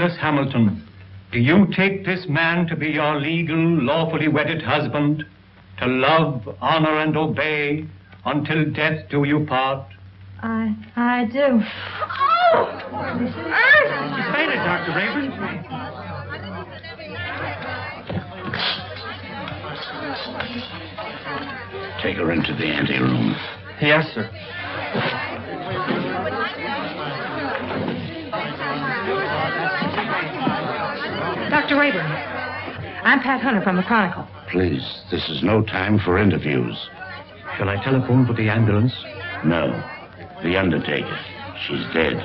Douglas Hamilton, do you take this man to be your legal, lawfully wedded husband, to love, honor, and obey until death do you part? I do. Oh! She fainted, Dr. Rayburn. Take her into the anteroom. Yes, sir. Dr. Rayburn, I'm Pat Hunter from the Chronicle. Please, this is no time for interviews. Shall I telephone for the ambulance? No. The undertaker. She's dead.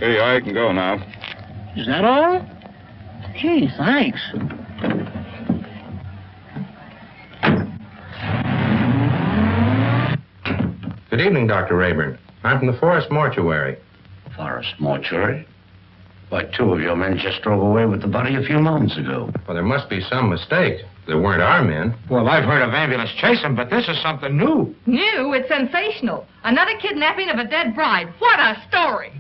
Here you are. You can go now. Is that all? Gee, thanks. Good evening, Dr. Rayburn. I'm from the Forest Mortuary. Forest Mortuary? Why, two of your men just drove away with the body a few moments ago. Well, there must be some mistake. They weren't our men. Well, I've heard of ambulance chasing, but this is something new. New? It's sensational. Another kidnapping of a dead bride. What a story!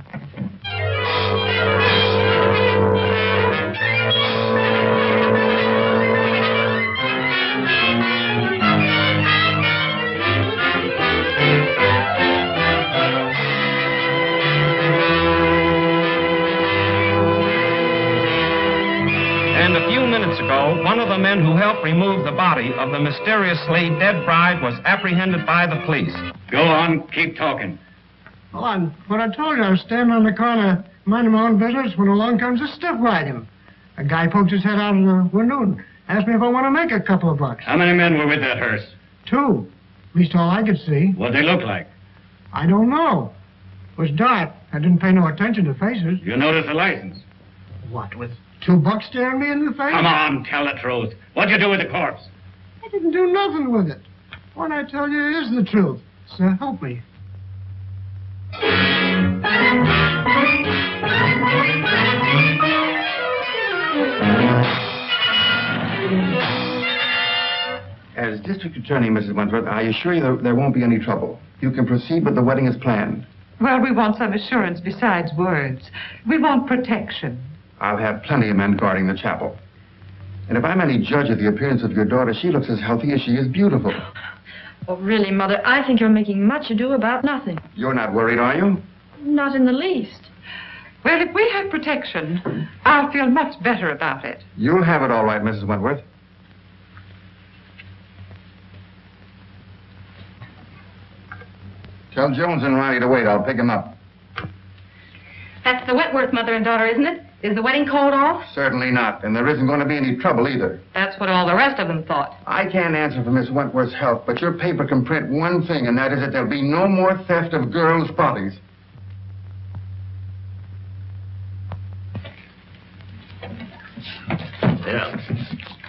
And a few minutes ago, one of the men who helped remove the body of the mysteriously dead bride was apprehended by the police. Go on, keep talking. Well, what I told you, I was standing on the corner, minding my own business, when along comes a stiff wagon. A guy poked his head out of the window and asked me if I want to make a couple of bucks. How many men were with that hearse? 2. At least all I could see. What'd they look like? I don't know. It was dark. I didn't pay no attention to faces. You noticed the license? What, with 2 bucks staring me in the face? Come on, tell the truth. What'd you do with the corpse? I didn't do nothing with it. What I tell you is the truth. So help me. As District Attorney, Mrs. Wentworth, I assure you there won't be any trouble. You can proceed with the wedding as planned. Well, we want some assurance besides words. We want protection. I'll have plenty of men guarding the chapel. And if I'm any judge of the appearance of your daughter, she looks as healthy as she is beautiful. Oh, really, Mother, I think you're making much ado about nothing. You're not worried, are you? Not in the least. Well, if we have protection, I'll feel much better about it. You'll have it all right, Mrs. Wentworth. Tell Jones and Riley to wait. I'll pick him up. That's the Wentworth mother and daughter, isn't it? Is the wedding called off? Certainly not. And there isn't going to be any trouble either. That's what all the rest of them thought. I can't answer for Miss Wentworth's health, but your paper can print one thing, and that is that there'll be no more theft of girls' bodies. Yeah.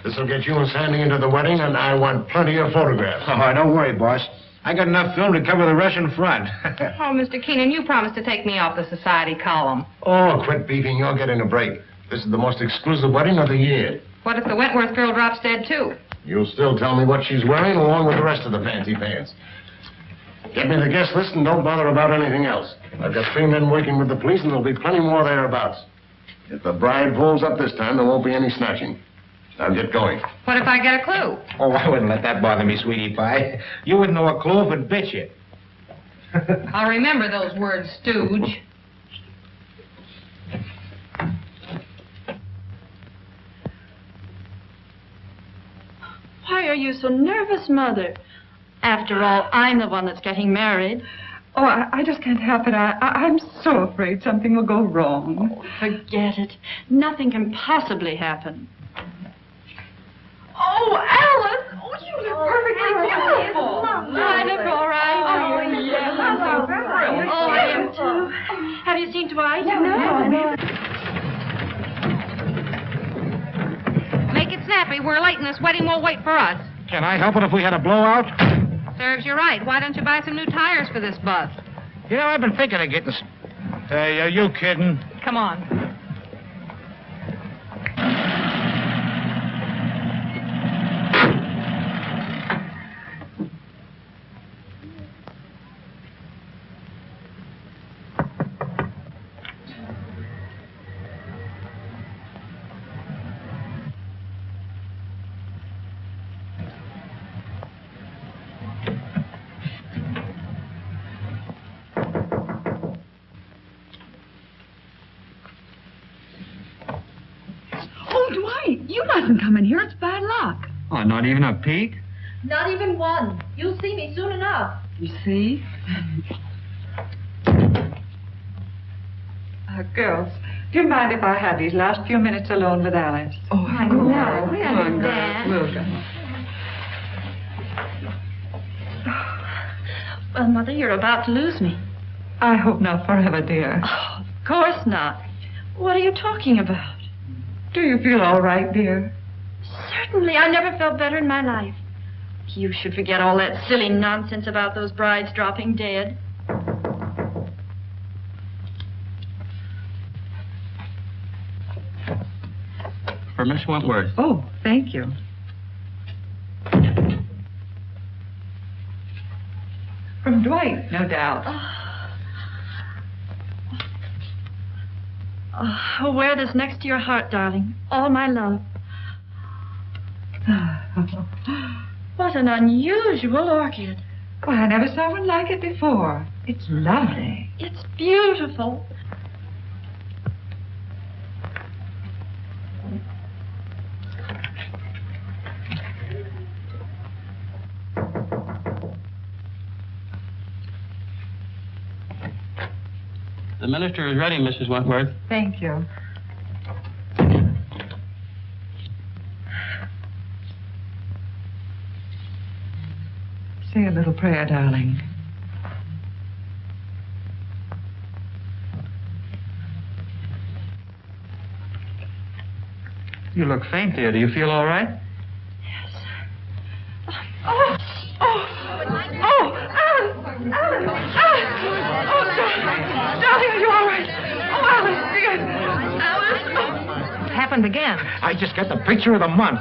This'll get you and Sandy into the wedding, and I want plenty of photographs. Oh, don't worry, boss. I got enough film to cover the Russian front. Oh, Mr. Keenan, you promised to take me off the society column. Oh, quit beefing. You're getting a break. This is the most exclusive wedding of the year. What if the Wentworth girl drops dead, too? You'll still tell me what she's wearing along with the rest of the fancy pants. Get me the guest list and don't bother about anything else. I've got 3 men working with the police, and there'll be plenty more thereabouts. If the bride pulls up this time, there won't be any snatching. Now get going. What if I get a clue? Oh, I wouldn't let that bother me, sweetie pie. You wouldn't know a clue if it bit you. I'll remember those words, stooge. Why are you so nervous, Mother? After all, I'm the one that's getting married. Oh, I just can't help it. I'm so afraid something will go wrong. Oh, forget it. Nothing can possibly happen. Oh, Alice! we're late and this wedding won't wait for us. Can I help it if we had a blowout? Serves you right. Why don't you buy some new tires for this bus? You know, I've been thinking of getting... Hey, are you kidding? Come on. Oh, Dwight, you mustn't come in here. It's bad luck. Oh, not even a peek? Not even one. You'll see me soon enough. You see? Girls, do you mind if I had these last few minutes alone with Alice? Oh, I know. We Come on, understand. girls. We'll go. Well, Mother, you're about to lose me. I hope not forever, dear. Oh, of course not. What are you talking about? Do you feel all right, dear? Certainly. I never felt better in my life. You should forget all that silly nonsense about those brides dropping dead. For Miss Wentworth. Oh, thank you. From Dwight, no doubt. Oh, wear this next to your heart, darling. All my love. What an unusual orchid. Well, I never saw one like it before. It's lovely. It's beautiful. The minister is ready, Mrs. Wentworth. Thank you. Say a little prayer, darling. You look faint, dear. Do you feel all right? Oh, Alice! Oh, darling, are you all right? Oh, Alice, dear. Alice! What happened again? I just got the picture of the month.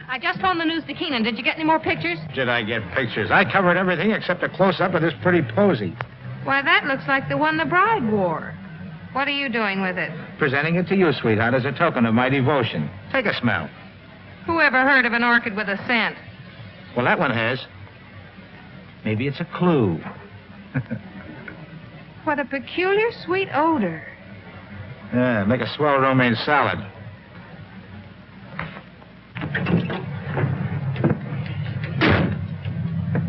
I just phoned the news to Keenan. Did you get any more pictures? Did I get pictures? I covered everything except a close-up of this pretty posy. Why, that looks like the one the bride wore. What are you doing with it? Presenting it to you, sweetheart, as a token of my devotion. Take a smell. Who ever heard of an orchid with a scent? Well, that one has. Maybe it's a clue. What a peculiar sweet odor. Yeah, make a swell romaine salad.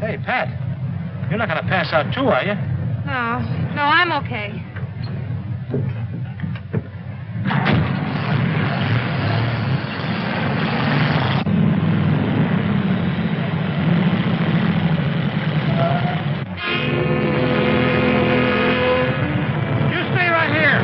Hey, Pat, you're not going to pass out too, are you? No, I'm okay. You stay right here.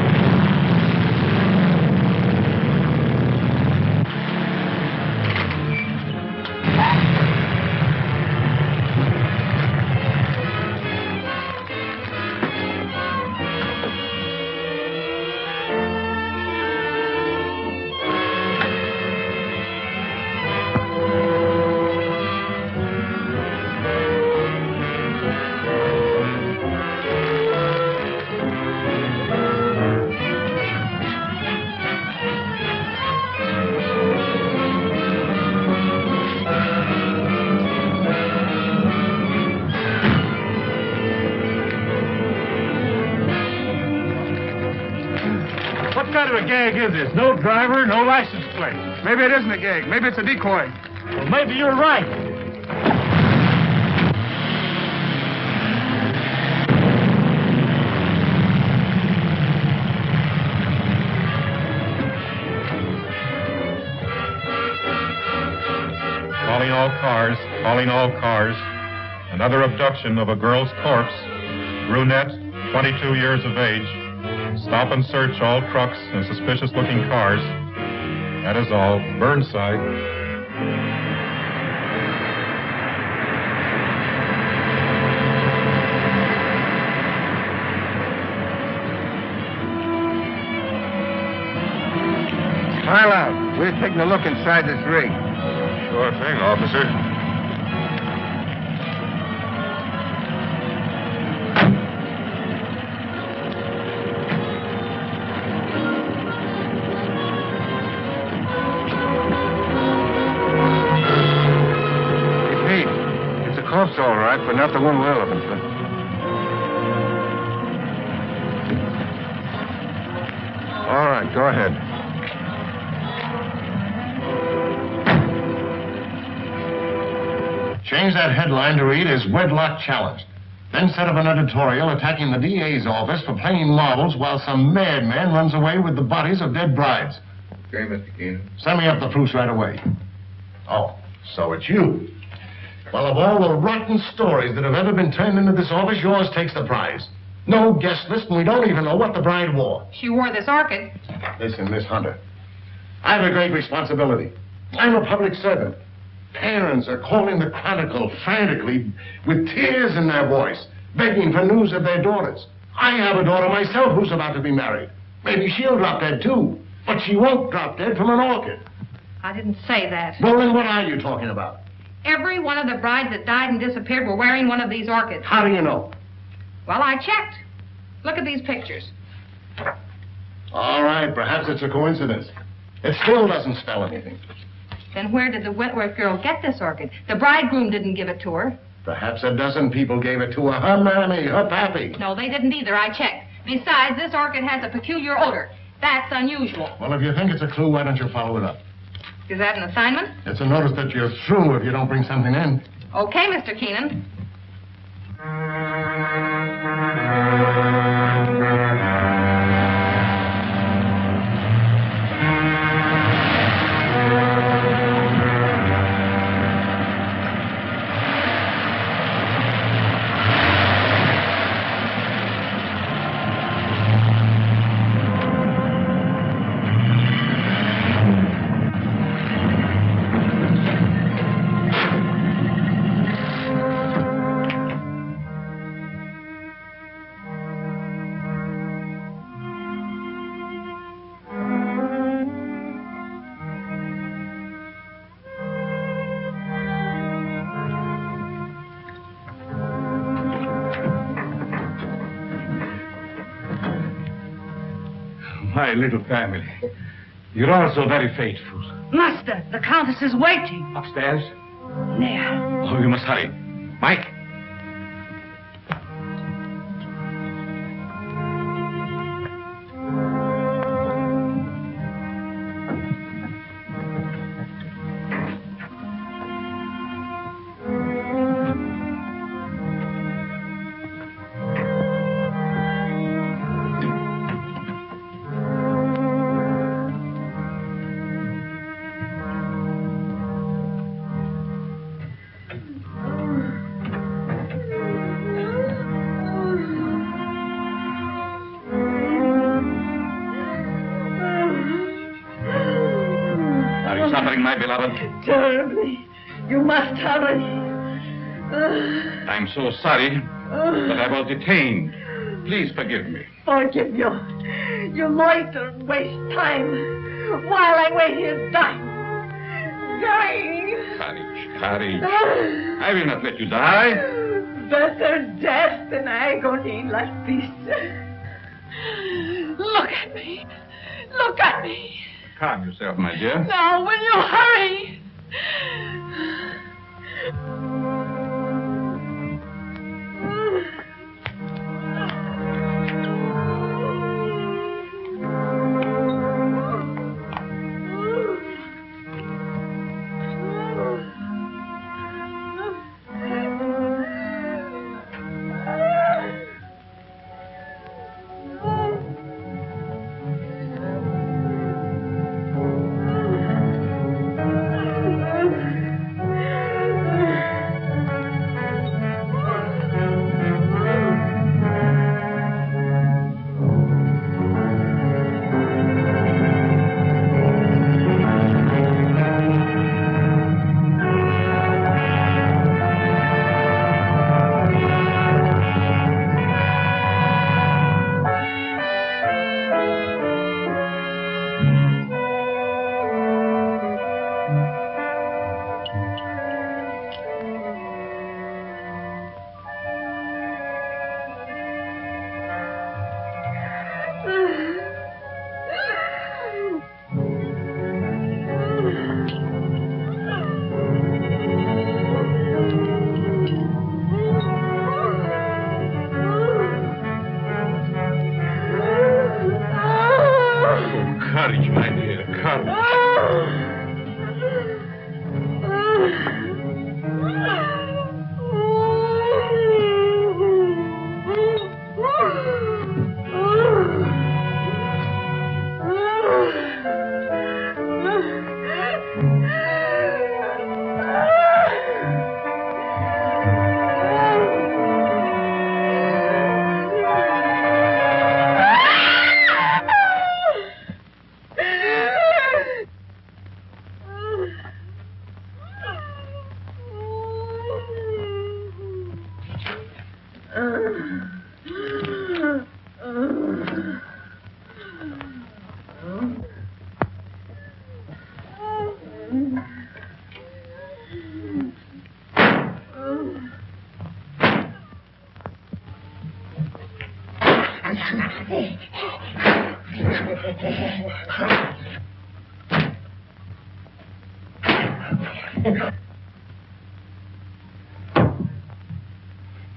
kind of a gag is this? No driver, no license plate. Maybe it isn't a gag. Maybe it's a decoy. Well, maybe you're right. Calling all cars, calling all cars. Another abduction of a girl's corpse. Brunette, 22 years of age. Stop and search all trucks and suspicious-looking cars. That is all. Burnside. Pile out. We're taking a look inside this rig. Sure thing, officer. Corpse, all right, but not the one we're looking for. All right, go ahead. Change that headline to read as Wedlock Challenged. Then set up an editorial attacking the DA's office for playing marbles while some madman runs away with the bodies of dead brides. Okay, Mr. Keenan. Send me up the proofs right away. Oh, so it's you. Well, of all the rotten stories that have ever been turned into this office, yours takes the prize. No guest list, and we don't even know what the bride wore. She wore this orchid. Listen, Miss Hunter, I have a great responsibility. I'm a public servant. Parents are calling the Chronicle frantically with tears in their voice, begging for news of their daughters. I have a daughter myself who's about to be married. Maybe she'll drop dead, too. But she won't drop dead from an orchid. I didn't say that. Well, then what are you talking about? Every one of the brides that died and disappeared were wearing one of these orchids. How do you know? Well, I checked. Look at these pictures. All right, perhaps it's a coincidence. It still doesn't spell anything. Then where did the Wentworth girl get this orchid? The bridegroom didn't give it to her. Perhaps a dozen people gave it to her. Her mammy, her pappy. No, they didn't either. I checked. Besides, this orchid has a peculiar odor. That's unusual. Well, if you think it's a clue, why don't you follow it up? Is that an assignment? It's a notice that you're through if you don't bring something in. Okay, Mr. Keenan. My little family. You're all so very faithful. Master, the Countess is waiting. Upstairs? There. Oh, you must hurry. Mike? Suffering, my beloved? Terribly. You must hurry. I'm so sorry that I was detained. Please forgive me. Forgive you. You loiter and waste time while I wait here dying. Dying. Courage. I will not let you die. Better death than agony like this. Look at me. Look at me. Calm yourself, my dear. Now, will you hurry?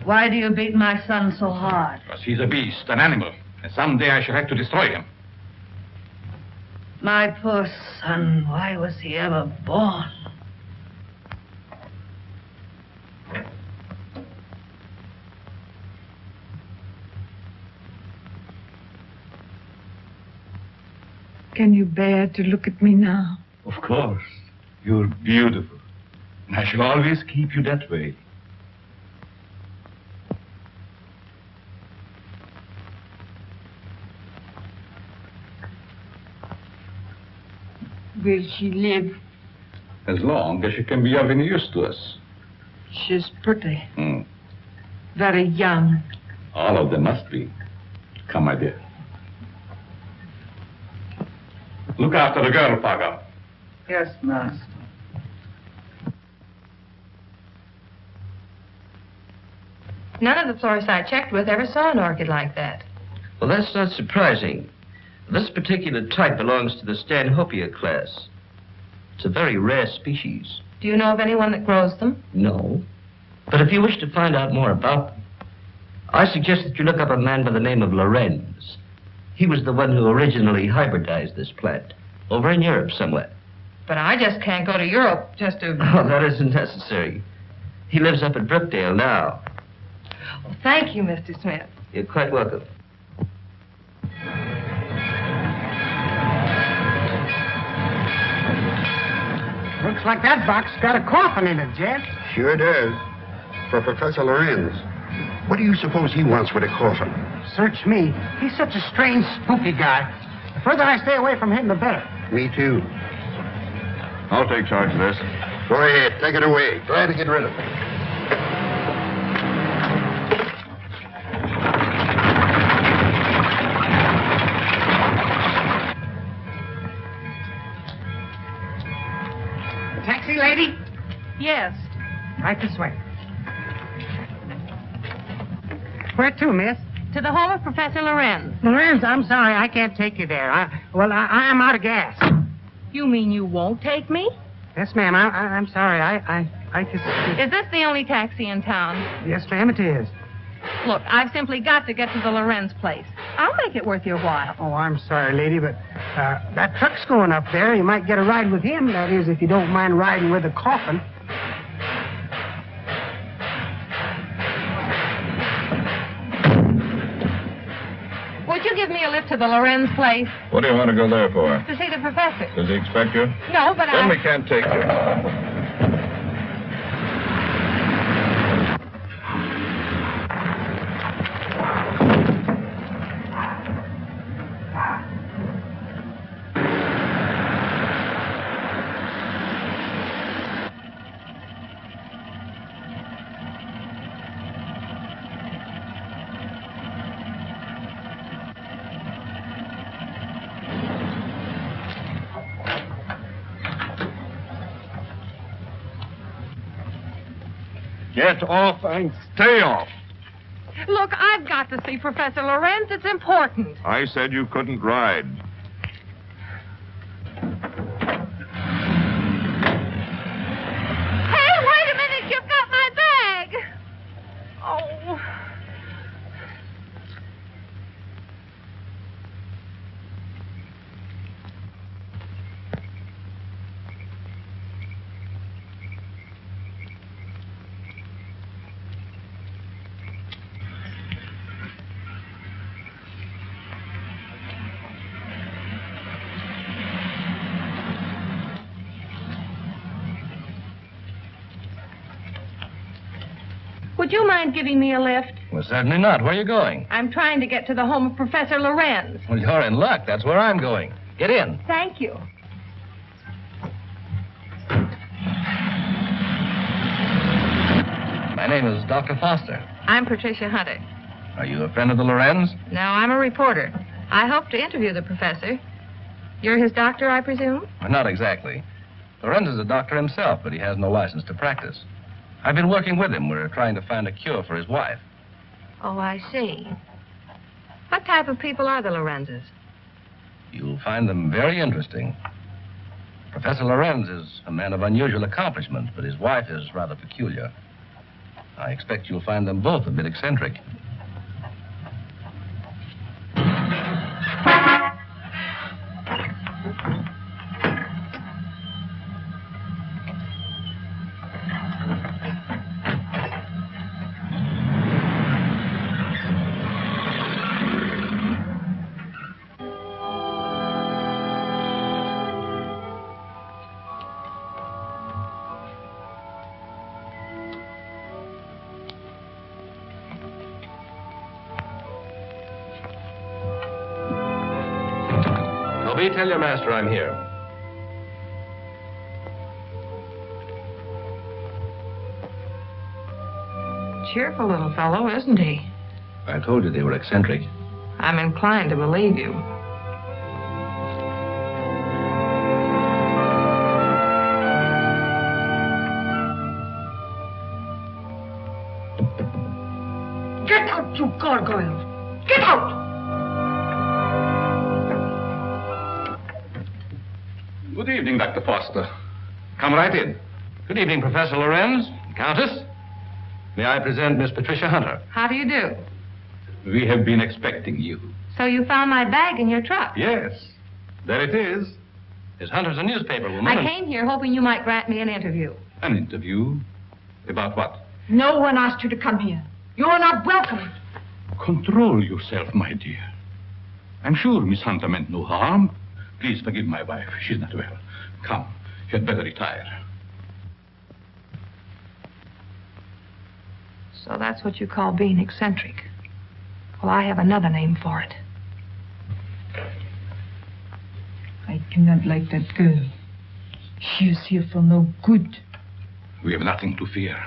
Why do you beat my son so hard? Because he's a beast, an animal, and someday I shall have to destroy him. My poor son, why was he ever born? Can you bear to look at me now? Of course. You're beautiful. And I shall always keep you that way. Will she live? As long as she can be of any use to us. She's pretty. Very young. All of them must be. Come, my dear. Look after the girl, Paga. Yes, master. None of the florists I checked with ever saw an orchid like that. Well, that's not surprising. This particular type belongs to the Stanhopea class. It's a very rare species. Do you know of anyone that grows them? No. But if you wish to find out more about them, I suggest that you look up a man by the name of Lorenz. He was the one who originally hybridized this plant, over in Europe somewhere. But I just can't go to Europe just to... Oh, that isn't necessary. He lives up at Brookdale now. Well, thank you, Mr. Smith. You're quite welcome. Looks like that box got a coffin in it, Jed. Sure does. For Professor Lorenz. What do you suppose he wants with a coffin? Search me. He's such a strange, spooky guy. The further I stay away from him, the better. Me too. I'll take charge of this. Go ahead. Take it away. Glad to get rid of it. Taxi, lady? Yes. Right this way. Where to, miss? To the home of Professor Lorenz. Lorenz, I'm sorry, I can't take you there. I am out of gas. You mean you won't take me? Yes, ma'am. I'm sorry. I just... Is this the only taxi in town? Yes, ma'am, it is. Look, I've simply got to get to the Lorenz place. I'll make it worth your while. Oh, I'm sorry, lady, but that truck's going up there. You might get a ride with him. That is, if you don't mind riding with a coffin. Would you give me a lift to the Lorenz place? What do you want to go there for? To see the professor. Does he expect you? No, but Then we can't take you. Get off and stay off. Look, I've got to see Professor Lorenz. It's important. I said you couldn't ride. Hey, wait a minute. You've got my bag. Oh. Would you mind giving me a lift? Well, certainly not. Where are you going? I'm trying to get to the home of Professor Lorenz. Well, you're in luck. That's where I'm going. Get in. Thank you. My name is Dr. Foster. I'm Patricia Hunter. Are you a friend of the Lorenz? No, I'm a reporter. I hope to interview the professor. You're his doctor, I presume? Well, not exactly. Lorenz is a doctor himself, but he has no license to practice. I've been working with him. We're trying to find a cure for his wife. Oh, I see. What type of people are the Lorenzes? You'll find them very interesting. Professor Lorenz is a man of unusual accomplishment, but his wife is rather peculiar. I expect you'll find them both a bit eccentric. Toby, tell your master I'm here. Cheerful little fellow, isn't he? I told you they were eccentric. I'm inclined to believe you. Get out, you gargoyle! Get out! Good evening, Dr. Foster. Come right in. Good evening, Professor Lorenz. Countess. May I present Miss Patricia Hunter? How do you do? We have been expecting you. So you found my bag in your truck? Yes. There it is. Miss Hunter's a newspaper woman. I came here hoping you might grant me an interview. An interview? About what? No one asked you to come here. You're not welcome. Control yourself, my dear. I'm sure Miss Hunter meant no harm. Please forgive my wife. She's not well. Come, you had better retire. So that's what you call being eccentric. Well, I have another name for it. I do not like that girl. She is here for no good. We have nothing to fear.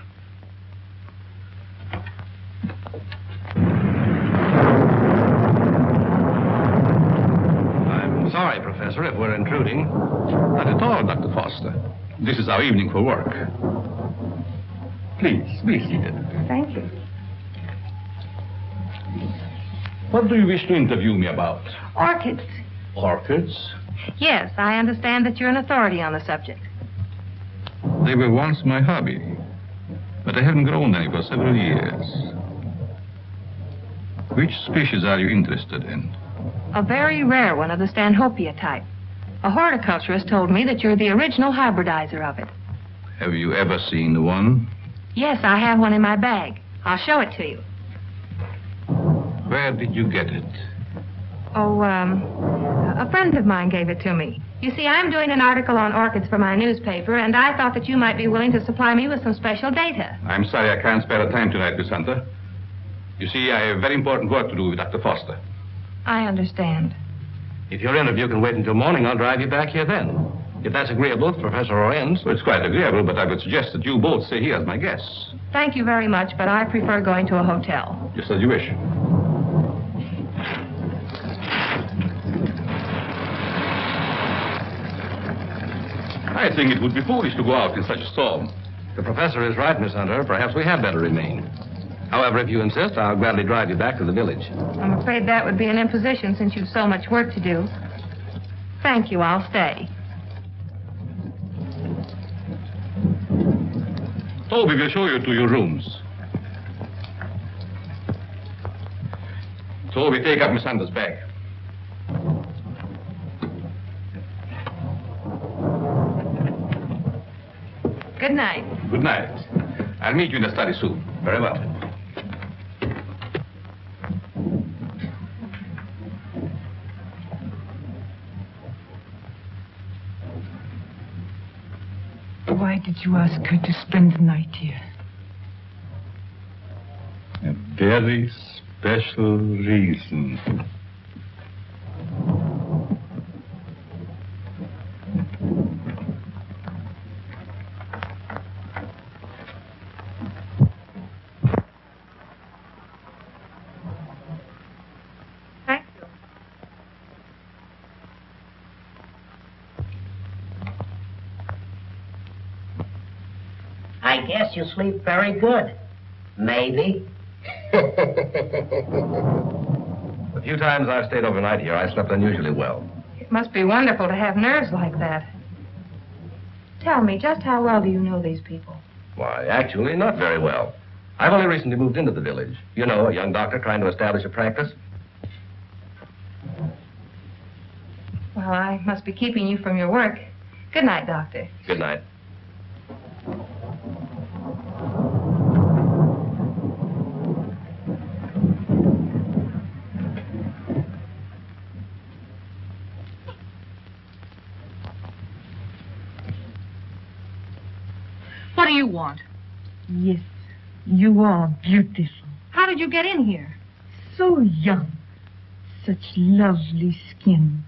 I'm sorry, Professor, if we're intruding. Not at all, Dr. Foster. This is our evening for work. Please, be seated. Thank you. What do you wish to interview me about? Orchids. Orchids? Yes, I understand that you're an authority on the subject. They were once my hobby, but I haven't grown any for several years. Which species are you interested in? A very rare one of the Stanhopea type. A horticulturist told me that you're the original hybridizer of it. Have you ever seen one? Yes, I have one in my bag. I'll show it to you. Where did you get it? Oh, a friend of mine gave it to me. You see, I'm doing an article on orchids for my newspaper, and I thought that you might be willing to supply me with some special data. I'm sorry I can't spare the time tonight, Miss Hunter. You see, I have very important work to do with Dr. Foster. I understand. If your interview can wait until morning, I'll drive you back here then. If that's agreeable to Professor Lorenz. Well, it's quite agreeable, but I would suggest that you both stay here as my guests. Thank you very much, but I prefer going to a hotel. Just as you wish. I think it would be foolish to go out in such a storm. The professor is right, Miss Hunter. Perhaps we had better remain. However, if you insist, I'll gladly drive you back to the village. I'm afraid that would be an imposition since you've so much work to do. Thank you, I'll stay. Toby will show you to your rooms. Toby, take up Miss Hunter's bag. Good night. Good night. I'll meet you in the study soon. Very well. Why did you ask her to spend the night here? A very special reason. guess you sleep very good. Maybe. The few times I've stayed overnight here, I slept unusually well. It must be wonderful to have nerves like that. Tell me, just how well do you know these people? Why, actually, not very well. I've only recently moved into the village. You know, a young doctor trying to establish a practice. Well, I must be keeping you from your work. Good night, Doctor. Good night. What do you want? Yes, you are beautiful. How did you get in here? So young. Such lovely skin.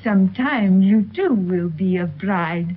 Sometime you too will be a bride.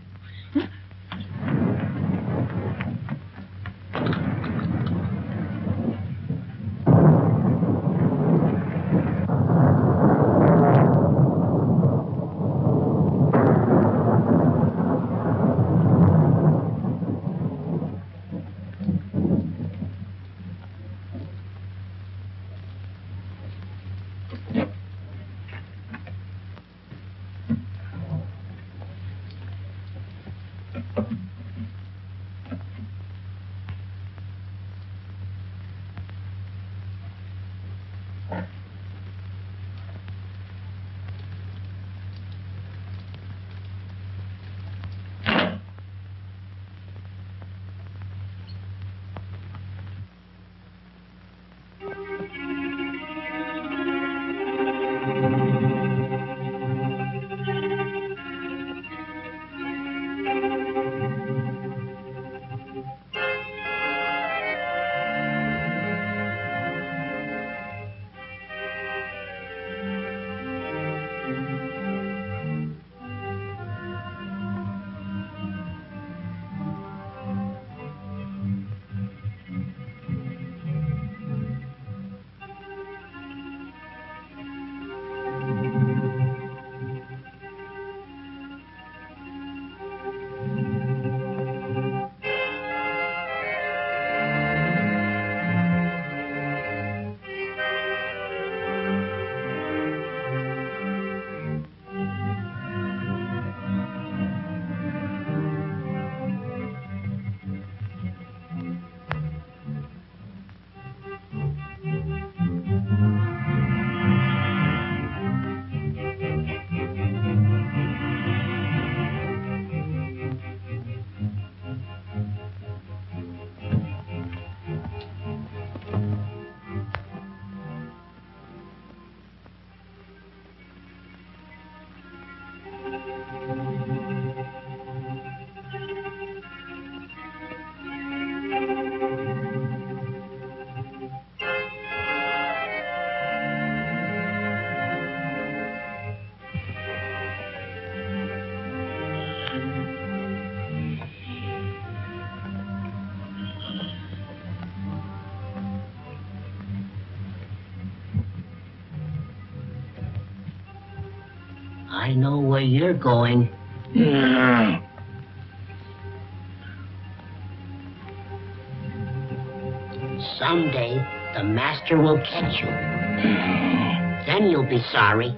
I know where you're going. Someday, the master will catch you. Then you'll be sorry.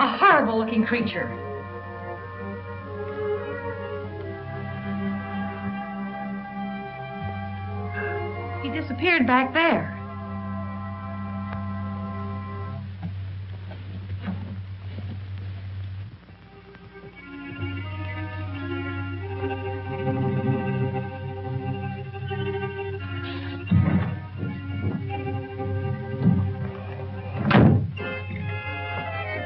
A horrible-looking creature. He disappeared back there.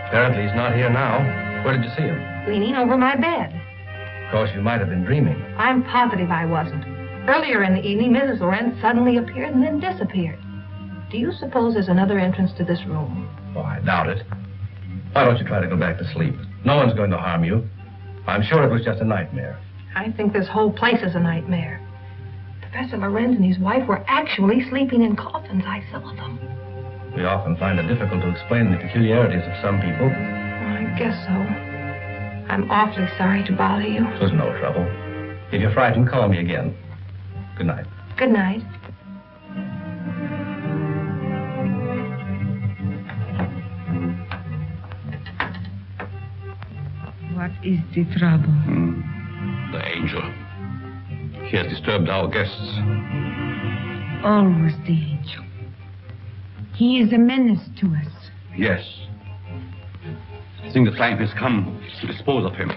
Apparently he's not here now. Where did you see him? Leaning over my bed. Of course, you might have been dreaming. I'm positive I wasn't. Earlier in the evening, Mrs. Lorenz suddenly appeared and then disappeared. Do you suppose there's another entrance to this room? Oh, I doubt it. Why don't you try to go back to sleep? No one's going to harm you. I'm sure it was just a nightmare. I think this whole place is a nightmare. Professor Lorenz and his wife were actually sleeping in coffins. I saw them. We often find it difficult to explain the peculiarities of some people. I guess so. I'm awfully sorry to bother you. It was no trouble. If you're frightened, call me again. Good night. Good night. What is the trouble? The angel. He has disturbed our guests. Always the angel. He is a menace to us. Yes. I think the time has come to dispose of him.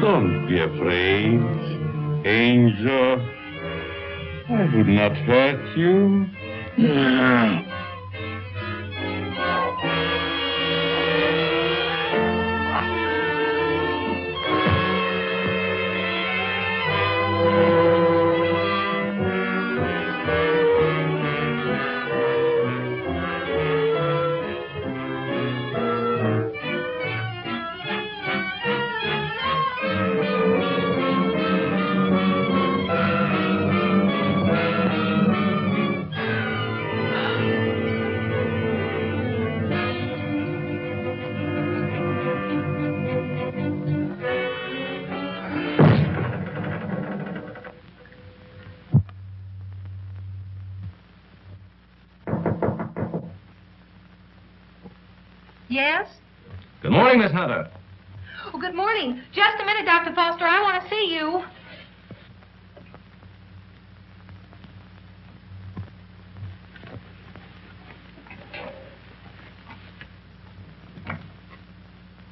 Don't be afraid, Angel. I would not hurt you. Yes? Good morning, Miss Hunter. Oh, good morning. Just a minute, Dr. Foster. I want to see you.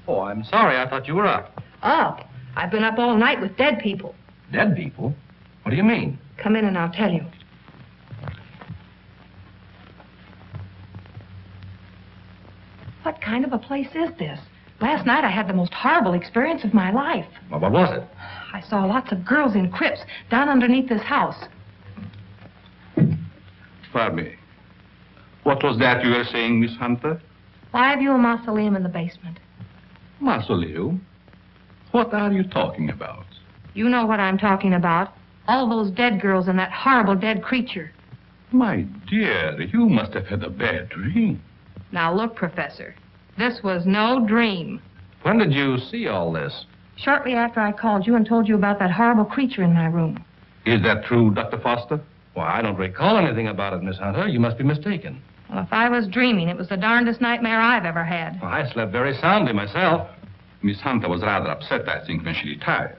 Oh, I'm sorry. I thought you were up. Up? I've been up all night with dead people. Dead people? What do you mean? Come in and I'll tell you. What kind of a place is this? Last night I had the most horrible experience of my life. Well, what was it? I saw lots of girls in crypts down underneath this house. Pardon me. What was that you were saying, Miss Hunter? Why have you a mausoleum in the basement? Mausoleum? What are you talking about? You know what I'm talking about. All those dead girls and that horrible dead creature. My dear, you must have had a bad dream. Now look, Professor. This was no dream. When did you see all this? Shortly after I called you and told you about that horrible creature in my room. Is that true, Dr. Foster? Well, I don't recall anything about it, Miss Hunter. You must be mistaken. Well, if I was dreaming, it was the darndest nightmare I've ever had. Well, I slept very soundly myself. Miss Hunter was rather upset, I think, when she retired.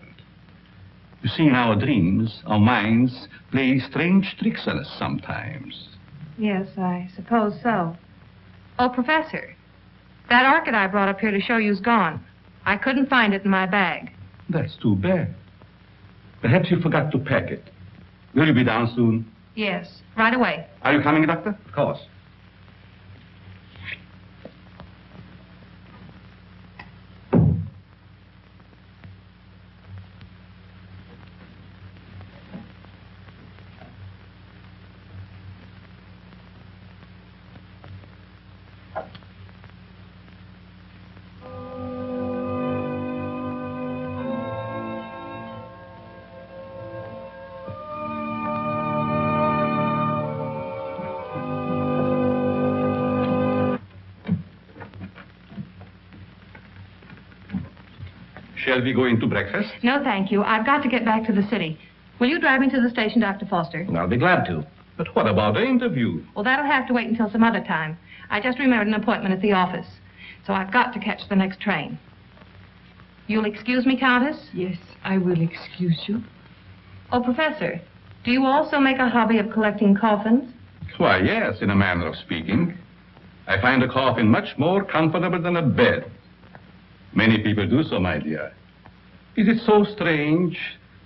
You see, in our dreams, our minds play strange tricks on us sometimes. Yes, I suppose so. Oh, Professor, that orchid I brought up here to show you's gone. I couldn't find it in my bag. That's too bad. Perhaps you forgot to pack it. Will you be down soon? Yes, right away. Are you coming, Doctor? Of course. Shall we go into breakfast? No, thank you. I've got to get back to the city. Will you drive me to the station, Dr. Foster? I'll be glad to. But what about the interview? Well, that'll have to wait until some other time. I just remembered an appointment at the office. So I've got to catch the next train. You'll excuse me, Countess? Yes, I will excuse you. Oh, Professor, do you also make a hobby of collecting coffins? Why, yes, in a manner of speaking. I find a coffin much more comfortable than a bed. Many people do so, my dear. Is it so strange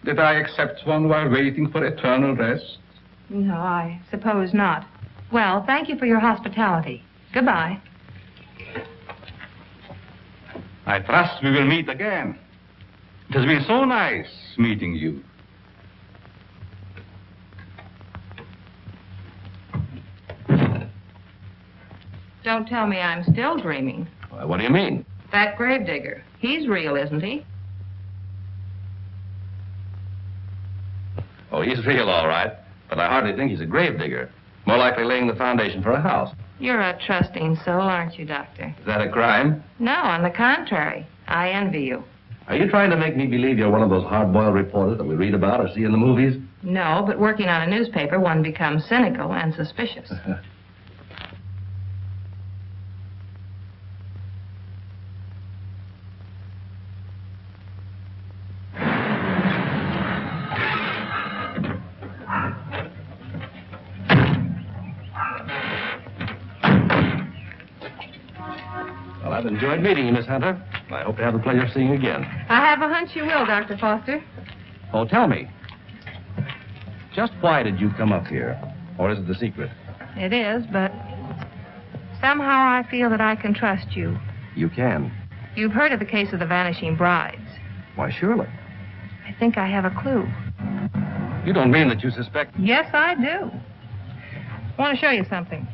that I accept one while waiting for eternal rest? No, I suppose not. Well, thank you for your hospitality. Goodbye. I trust we will meet again. It has been so nice meeting you. Don't tell me I'm still dreaming. Why, what do you mean? That gravedigger. He's real, isn't he? Oh, he's real, all right. But I hardly think he's a gravedigger. More likely laying the foundation for a house. You're a trusting soul, aren't you, Doctor? Is that a crime? No, on the contrary. I envy you. Are you trying to make me believe you're one of those hard-boiled reporters that we read about or see in the movies? No, but working on a newspaper, one becomes cynical and suspicious. Well, I've enjoyed meeting you, Miss Hunter. I hope to have the pleasure of seeing you again. I have a hunch you will, Dr. Foster. Oh, tell me. Just why did you come up here? Or is it the secret? It is, but somehow I feel that I can trust you. You can. You've heard of the case of the vanishing brides. Why, surely. I think I have a clue. You don't mean that you suspect... Yes, I do. I want to show you something.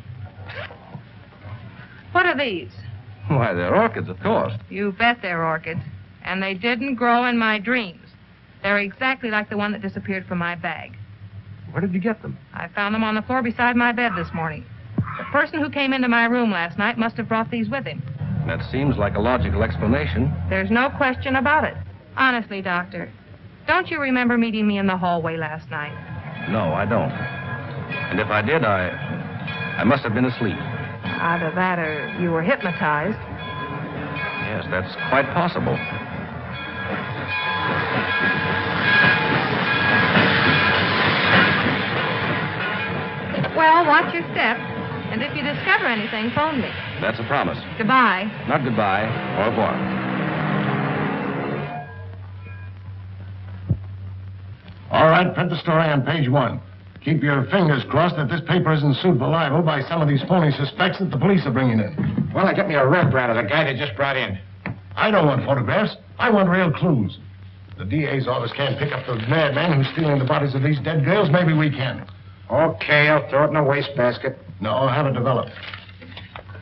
What are these? Why, they're orchids, of course. You bet they're orchids. And they didn't grow in my dreams. They're exactly like the one that disappeared from my bag. Where did you get them? I found them on the floor beside my bed this morning. The person who came into my room last night must have brought these with him. That seems like a logical explanation. There's no question about it. Honestly, Doctor, don't you remember meeting me in the hallway last night? No, I don't. And if I did, I must have been asleep. Either that or you were hypnotized. Yes, that's quite possible. Well, watch your step. And if you discover anything, phone me. That's a promise. Goodbye. Not goodbye. Au revoir. All right, print the story on page 1. Keep your fingers crossed that this paper isn't sued for libel by some of these phony suspects that the police are bringing in. Well, I got me a reprint of the guy they just brought in. I don't want photographs. I want real clues. The DA's office can't pick up the madman who's stealing the bodies of these dead girls. Maybe we can. Okay, I'll throw it in a wastebasket. No, I'll have it developed.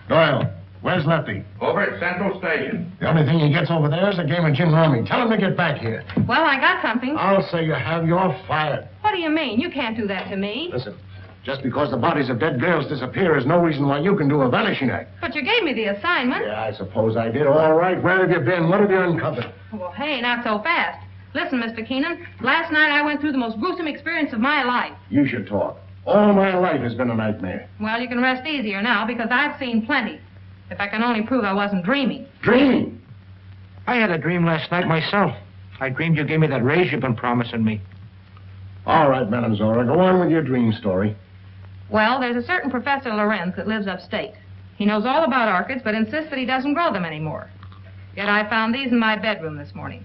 Doyle, where's Lefty? Over at Central Station. The only thing he gets over there is a game of gin rummy. Tell him to get back here. Well, I got something. I'll say you have. You're fired. What do you mean? You can't do that to me. Listen, just because the bodies of dead girls disappear is no reason why you can do a vanishing act. But you gave me the assignment. Yeah, I suppose I did. All right, where have you been? What have you uncovered? Well, hey, not so fast. Listen, Mr. Keenan, last night I went through the most gruesome experience of my life. You should talk. All my life has been a nightmare. Well, you can rest easier now because I've seen plenty. If I can only prove I wasn't dreaming. Dreaming? I had a dream last night myself. I dreamed you gave me that raise you've been promising me. All right, Madam Zora, go on with your dream story. Well, there's a certain Professor Lorenz that lives upstate. He knows all about orchids, but insists that he doesn't grow them anymore. Yet I found these in my bedroom this morning.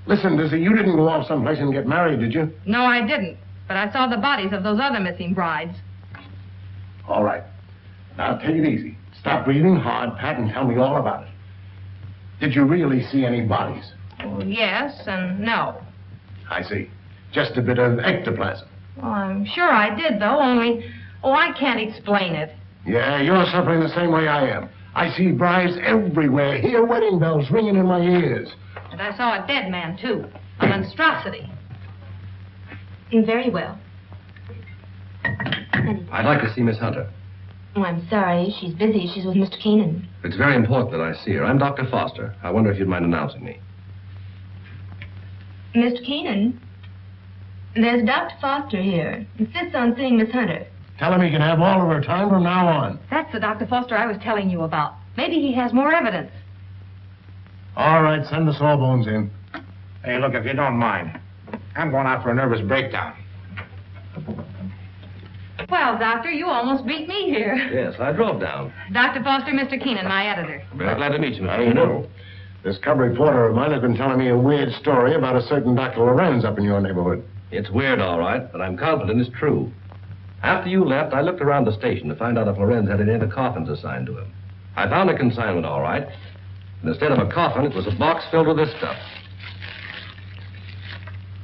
Listen, Dizzy, you didn't go off someplace and get married, did you? No, I didn't. But I saw the bodies of those other missing brides. All right. Now, take it easy. Stop breathing hard, Pat, and tell me all about it. Did you really see any bodies? Well, yes and no. I see. Just a bit of ectoplasm. Well, I'm sure I did, though, only... Oh, I can't explain it. Yeah, you're suffering the same way I am. I see brides everywhere. Hear wedding bells ringing in my ears. And I saw a dead man, too. A monstrosity. Very well. I'd like to see Miss Hunter. Oh, I'm sorry. She's busy. She's with Mr. Keenan. It's very important that I see her. I'm Dr. Foster. I wonder if you'd mind announcing me. Mr. Keenan, there's Dr. Foster here. Insists on seeing Miss Hunter. Tell him he can have all of her time from now on. That's the Dr. Foster I was telling you about. Maybe he has more evidence. All right, send the sawbones in. Hey, look, if you don't mind, I'm going out for a nervous breakdown. Well, Doctor, you almost beat me here. Yes, I drove down. Dr. Foster, Mr. Keenan, my editor. Very glad to meet you, Mr. I know. This cub reporter of mine has been telling me a weird story about a certain Dr. Lorenz up in your neighborhood. It's weird, all right, but I'm confident it's true. After you left, I looked around the station to find out if Lorenz had any other coffins assigned to him. I found a consignment, all right. And instead of a coffin, it was a box filled with this stuff.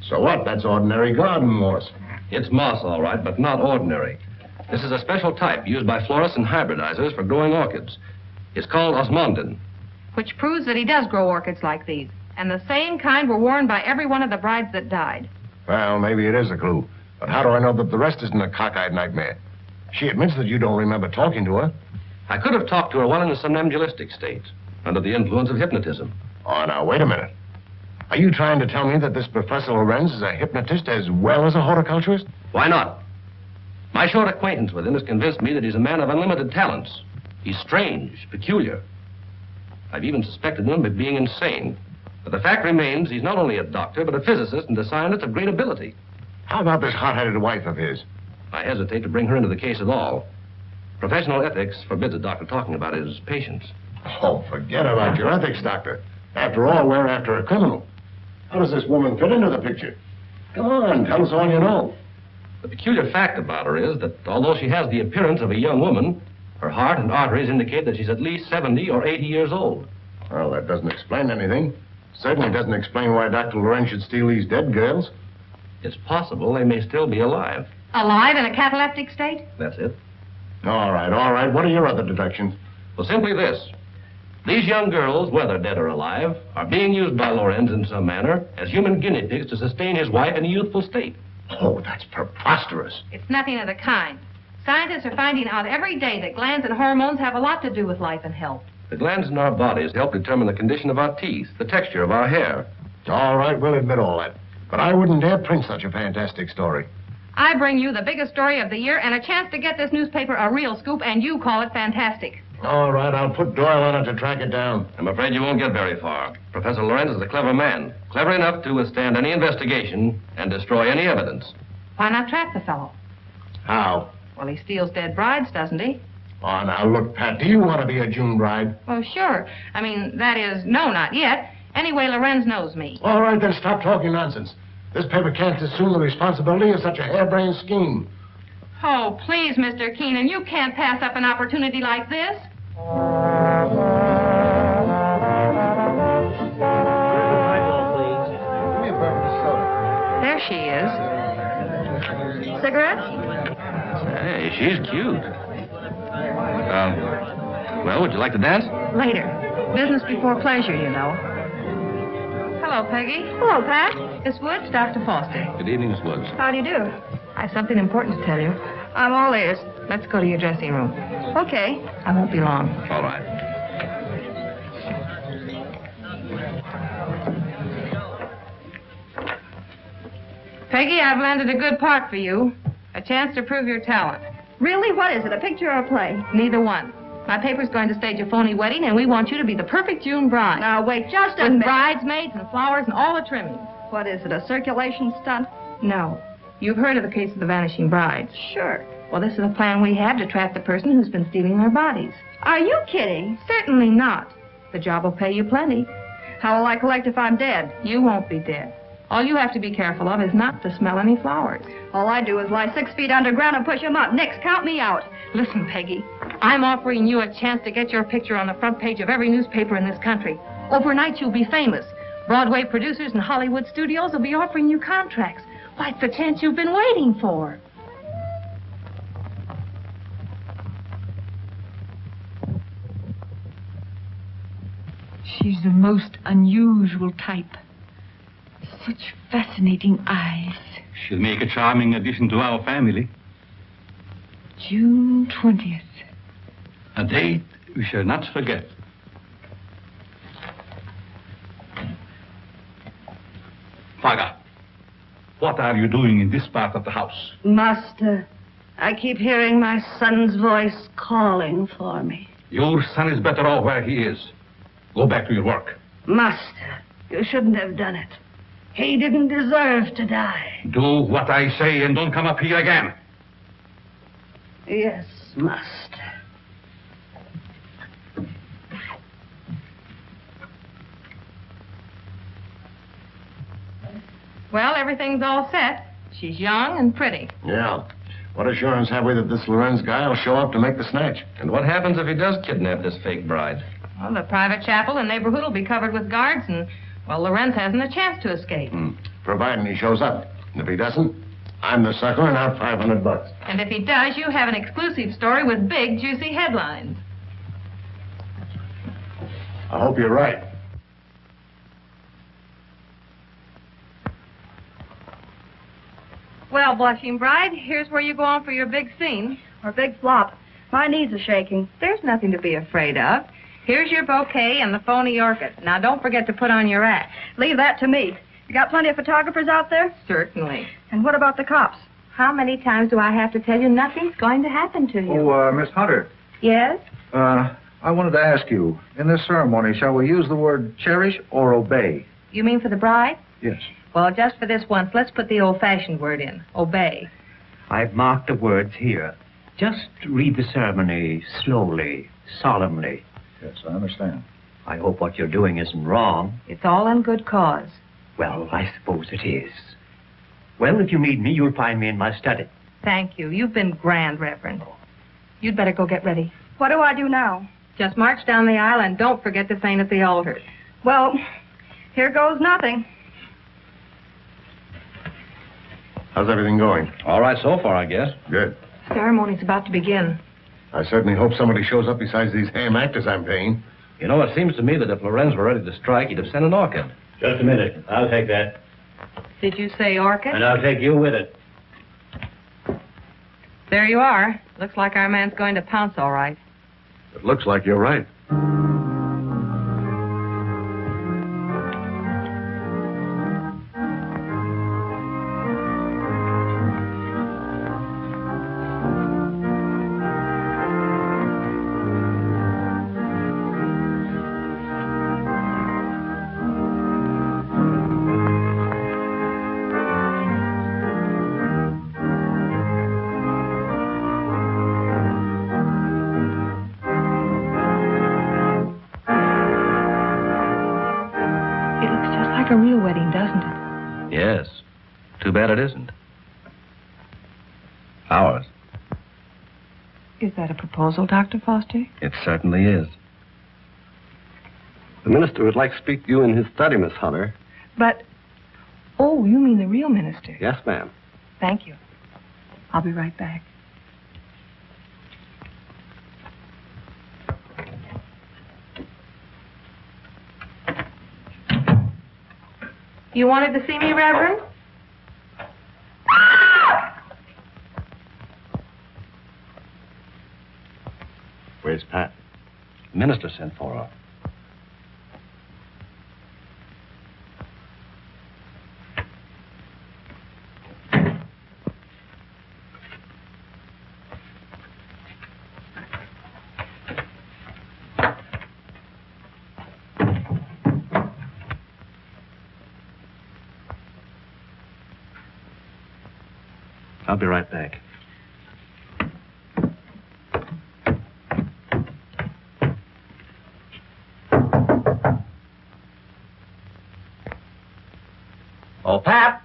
So what? That's ordinary garden moss. It's moss, all right, but not ordinary. This is a special type used by florists and hybridizers for growing orchids. It's called osmondin. Which proves that he does grow orchids like these. And the same kind were worn by every one of the brides that died. Well, maybe it is a clue. But how do I know that the rest isn't a cockeyed nightmare? She admits that you don't remember talking to her. I could have talked to her while in a somnambulistic state, under the influence of hypnotism. Oh, now, wait a minute. Are you trying to tell me that this Professor Lorenz is a hypnotist as well as a horticulturist? Why not? My short acquaintance with him has convinced me that he's a man of unlimited talents. He's strange, peculiar. I've even suspected him of being insane. But the fact remains he's not only a doctor, but a physicist and a scientist of great ability. How about this hot-headed wife of his? I hesitate to bring her into the case at all. Professional ethics forbids a doctor talking about his patients. Oh, forget about your ethics, Doctor. After all, we're after a criminal. How does this woman fit into the picture? Come on, tell us all you know. The peculiar fact about her is that although she has the appearance of a young woman, her heart and arteries indicate that she's at least 70 or 80 years old. Well, that doesn't explain anything. Certainly doesn't explain why Dr. Lorenz should steal these dead girls. It's possible they may still be alive. Alive in a cataleptic state? That's it. All right. What are your other deductions? Well, simply this. These young girls, whether dead or alive, are being used by Lorenz in some manner as human guinea pigs to sustain his wife in a youthful state. Oh, that's preposterous. It's nothing of the kind. Scientists are finding out every day that glands and hormones have a lot to do with life and health. The glands in our bodies help determine the condition of our teeth, the texture of our hair. All right, we'll admit all that. But I wouldn't dare print such a fantastic story. I bring you the biggest story of the year and a chance to get this newspaper a real scoop, and you call it fantastic. All right, I'll put Doyle on it to track it down. I'm afraid you won't get very far. Professor Lorenz is a clever man, clever enough to withstand any investigation and destroy any evidence. Why not trap the fellow? How? Well, he steals dead brides, doesn't he? Oh, now, look, Pat, do you want to be a June bride? Well, sure. I mean, that is, no, not yet. Anyway, Lorenz knows me. All right, then stop talking nonsense. This paper can't assume the responsibility of such a harebrained scheme. Oh, please, Mr. Keenan, you can't pass up an opportunity like this. There she is. Cigarette? Hey, she's cute. Well, would you like to dance? Later. Business before pleasure, you know. Hello, Peggy. Hello, Pat. Miss Woods, Dr. Foster. Good evening, Miss Woods. How do you do? I have something important to tell you. I'm all ears. Let's go to your dressing room. Okay. I won't be long. All right. Peggy, I've landed a good part for you. A chance to prove your talent. Really? What is it, a picture or a play? Neither one. My paper's going to stage a phony wedding, and we want you to be the perfect June bride. Now, wait just a minute. minute. With bridesmaids and flowers and all the trimmings. What is it, a circulation stunt? No. You've heard of the case of the vanishing brides. Sure. Well, this is a plan we have to trap the person who's been stealing their bodies. Are you kidding? Certainly not. The job will pay you plenty. How will I collect if I'm dead? You won't be dead. All you have to be careful of is not to smell any flowers. All I do is lie 6 feet underground and push them up. Nix, count me out. Listen, Peggy, I'm offering you a chance to get your picture on the front page of every newspaper in this country. Overnight, you'll be famous. Broadway producers and Hollywood studios will be offering you contracts. Why, it's the chance you've been waiting for. She's the most unusual type. Such fascinating eyes. She'll make a charming addition to our family. June 20th. A date we shall not forget. Faga, what are you doing in this part of the house? Master, I keep hearing my son's voice calling for me. Your son is better off where he is. Go back to your work. Master, you shouldn't have done it. He didn't deserve to die. Do what I say and don't come up here again. Yes, master. Well, everything's all set. She's young and pretty. Yeah. What assurance have we that this Lorenz guy will show up to make the snatch? And what happens if he does kidnap this fake bride? Well, the private chapel and neighborhood will be covered with guards, and, well, Lorenz hasn't a chance to escape. Providing he shows up. And if he doesn't, I'm the sucker and out $500. And if he does, you have an exclusive story with big, juicy headlines. I hope you're right. Well, blushing bride, here's where you go on for your big scene. Or big flop. My knees are shaking. There's nothing to be afraid of. Here's your bouquet and the phony orchid. Now, don't forget to put on your act. Leave that to me. You got plenty of photographers out there? Certainly. And what about the cops? How many times do I have to tell you nothing's going to happen to you? Oh, Miss Hunter. Yes? I wanted to ask you, in this ceremony, shall we use the word cherish or obey? You mean for the bride? Yes. Well, just for this once, let's put the old-fashioned word in. Obey. I've marked the words here. Just read the ceremony slowly, solemnly. Yes, I understand. I hope what you're doing isn't wrong. It's all in good cause. Well, I suppose it is. Well, if you need me, you'll find me in my study. Thank you. You've been grand, Reverend. You'd better go get ready. What do I do now? Just march down the aisle and don't forget to faint at the altar. Well, here goes nothing. How's everything going? All right so far, I guess. Good. Ceremony's about to begin. I certainly hope somebody shows up besides these ham actors I'm paying. You know, it seems to me that if Lorenz were ready to strike, he'd have sent an orchid. Just a minute. I'll take that. Did you say orchid? And I'll take you with it. There you are. Looks like our man's going to pounce all right. It looks like you're right. Like a real wedding, doesn't it? Yes. Too bad it isn't. Ours. Is that a proposal, Dr. Foster? It certainly is. The minister would like to speak to you in his study, Miss Hunter. But, oh, you mean the real minister? Yes, ma'am. Thank you. I'll be right back. You wanted to see me, Reverend? Where's Pat? The minister sent for her. I'll be right back. Oh, Pap!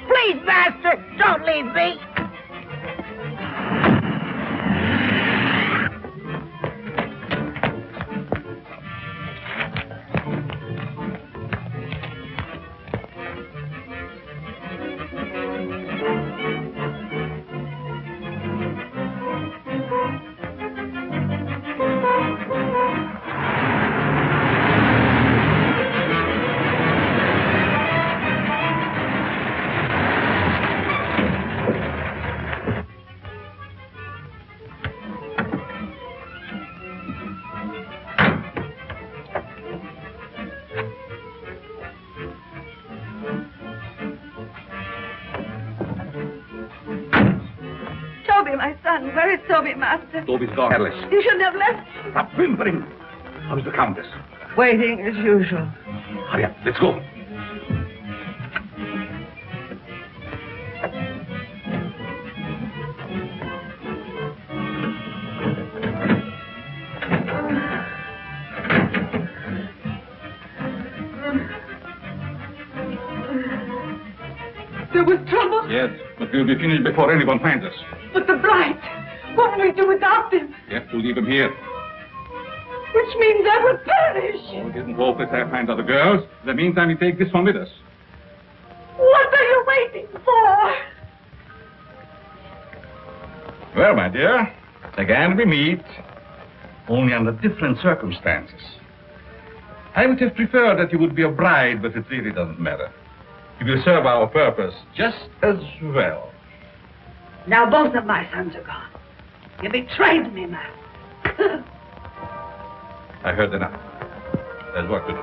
Please, Master, don't leave me. my son. Where is Toby, Master? Toby's gone, Alice. You shouldn't have left. Stop whimpering. How's the Countess? Waiting as usual. Hurry up, let's go. There was trouble? Yes, but we'll be finished before anyone finds us. But the bride, what will we do without them? We have to leave him here. Which means I will perish. Oh, it isn't hopeless I find other girls. In the meantime, we take this one with us. What are you waiting for? Well, my dear, again we meet, only under different circumstances. I would have preferred that you would be a bride, but it really doesn't matter. You will serve our purpose just as well. Now both of my sons are gone. You betrayed me, Master. I heard enough. There's work to do.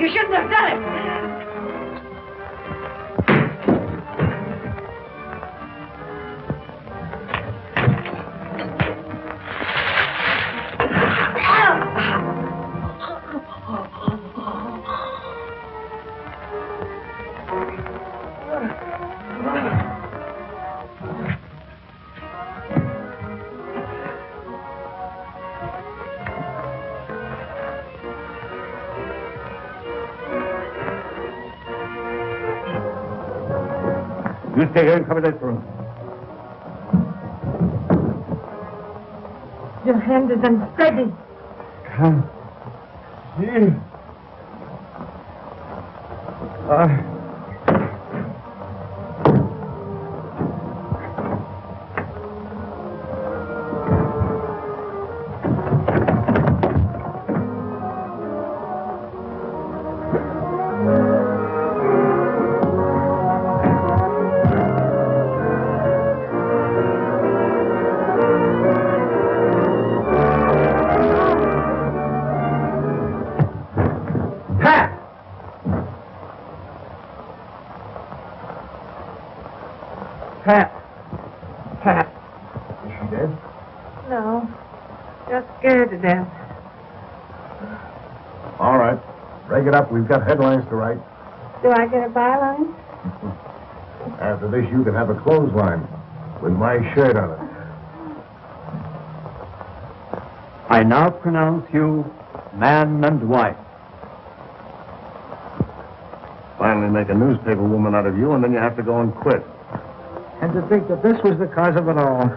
You shouldn't have done it. You stay here and cover this room. Your hand is unsteady. Come here. Pat. Is she dead? No. Just scared to death. All right. Break it up. We've got headlines to write. Do I get a byline? After this, you can have a clothesline with my shirt on it. I now pronounce you man and wife. Finally make a newspaper woman out of you, and then you have to go and quit. And to think that this was the cause of it all.